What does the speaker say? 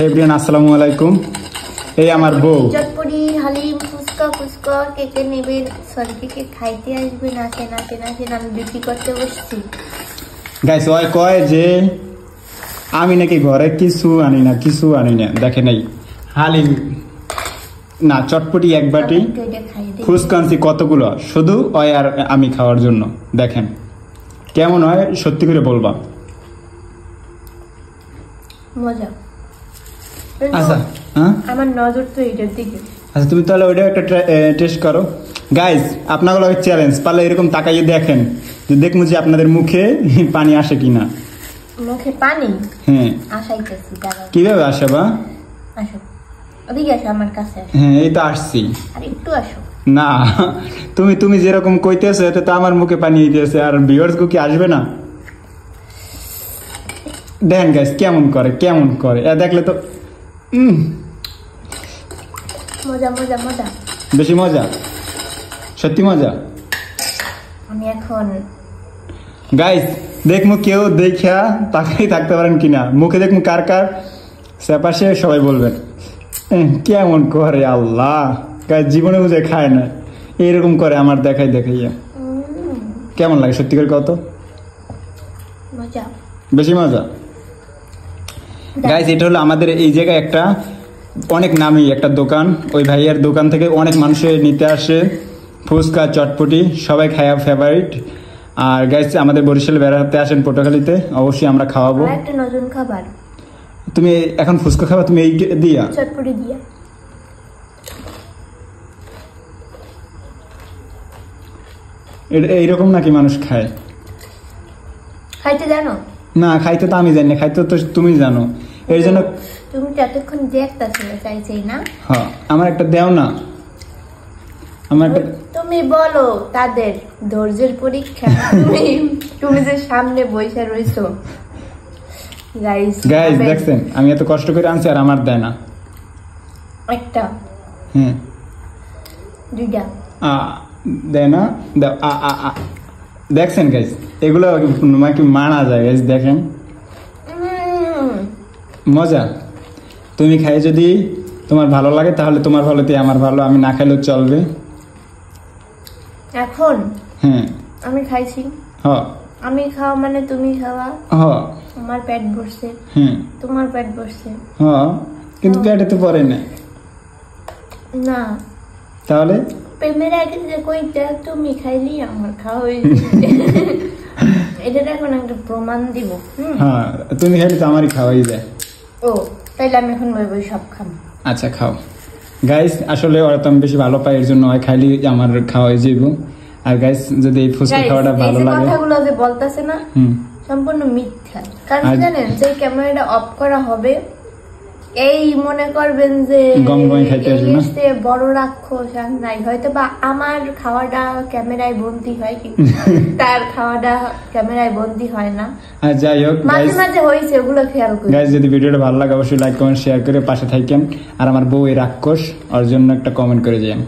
Everyone আসসালামু আলাইকুম। এই আমার বউ চটপটি হালিম ফুচকা ফুচকা কেকে নেবে সরি কেকে খাইতে আসবে নাচে নাচে নাচে আমি বিক্রি করতে বসছি। গাইস ওই কয় যে আমি নাকি ঘরে কিছু আনি না দেখে নাই হালিম না চটপটি এক বাটি ফুচকা আনছি কতগুলো শুধু ওই আর আমি খাওয়ার জন্য। দেখেন কেমন হয় সত্যি করে বলবা। মজা। আচ্ছা হ্যাঁ আমার নজর তো এটার দিকে। আচ্ছা তুমি তাহলে ওইটা একটা টেস্ট করো। গাইস আপনাগুলো চ্যালেঞ্জ পারলে এরকম তাকাইয়ে দেখেন যে দেখবো যে আপনাদের মুখে পানি আসে কিনা। মুখে পানি? হ্যাঁ আসাইতেছি দাঁড়াও। কিভাবে আসে বা? আসো ওদিকে আসো আমার কাছে। হ্যাঁ এই তো আসছি। আর একটু আসো। না তুমি যেরকম কইতেছো এতে তো আমার মুখে পানি দিয়েছে আর ভিউয়ার্স কি আসবে না? দেখেন গাইস কেমন করে এ দেখলে তো মজা মজা মজা বেশি মজা সত্যি মজা। আমি এখন গাইস দেখমু কেউ দেখা তাকাই থাকতে পারেন কিনা মুখে দেখমু কার সেপাশে সবাই বলবেন কেমন করে আল্লাহ। গাইস জীবনে বুঝে খায় না এইরকম করে আমার দেখাইয়া কেমন লাগে সত্যি করে কত মজা বেশি মজা। গাইস এটা হলো আমাদের এই জায়গায় একটা অনেক নামি একটা দোকান। ওই ভাইয়ার দোকান থেকে অনেক মানুষের নিতে আসে ফুচকা চটপটি সবাই খায়া ফেভারিট। আর গাইস আমাদের বরিশালে বেড়াতে আসেন পটুয়াখালীতে অবশ্যই আমরা খাওয়াবো। একটা নতুন খাবার। তুমি এখন ফুচকা খাবা তুমি এই দিয়া চটপটি দিয়া এইরকম নাকি মানুষ খায়? খাইতে জানো না খাইতে তো আমি জানি না খাইতে তো তুমি জানো এর জন্য তুমি তো এতক্ষণ দেখতেছিলে চাইছেই না। হ্যাঁ আমার একটা দেও না আমার একটা তুমি বলো তাদের ধৈর্যের পরীক্ষা তুমি যে সামনে বসে রইছো। গাইস দেখছেন আমি এত কষ্ট করে আনছি আর আমার দেয় না একটা হ্যাঁ দুইটা দেয় না দেখছেন গাইস এগুলো কি মানা যায় গাইস দেখেন মজা। তুমি খাই যদি তোমার ভালো লাগে তাহলে তোমার ভালোতে আমার ভালো আমি না খাইলেও চলবে। এখন হ্যাঁ আমি খাইছি আমি খাওয়া মানে তুমি খাওয়া আমার পেট ভরছে তোমার পেট ভরছে কিন্তু পেটে তো পড়ে না না তাহলে প্রেমের আগে যে কইটা তুমি খাইলি আমার খাওয়া হয়েছে এটার এখন একটা প্রমাণ দিব। হ্যাঁ তুমি খাইলে তো আমারই খাওয়াই যায়। ও তাইলে আমি এখন বই সব খাবো। আচ্ছা খাও গাইস আসলে ওরা তো আমি বেশি ভালো পাই এর জন্য খাইলে আমার খাওয়াই যাইব। আর গাইস যদি এই ফুচকা খাওয়াটা ভালো লাগে কথাগুলো যে বলতাছে না সম্পূর্ণ মিথ্যা। কারণ জানেন যে ক্যামেরাটা অফ করা হবে এই মনে করবেন যে বড় রাক্ষস আর নাই হয়তো বা আমার খাওয়াটা ক্যামেরায় বন্দি হয় কিন্তু তার খাওয়াটা ক্যামেরায় বন্দি হয় না। আর যাই হোক মাঝে মাঝে হয়েছে ওগুলো খেয়াল করি। গাইস যদি ভিডিওটা ভালো লাগে অবশ্যই লাইক কমেন্ট শেয়ার করে পাশে থাকেন। আর আমার বউ এই রাক্ষস ওর জন্য একটা কমেন্ট করে যান।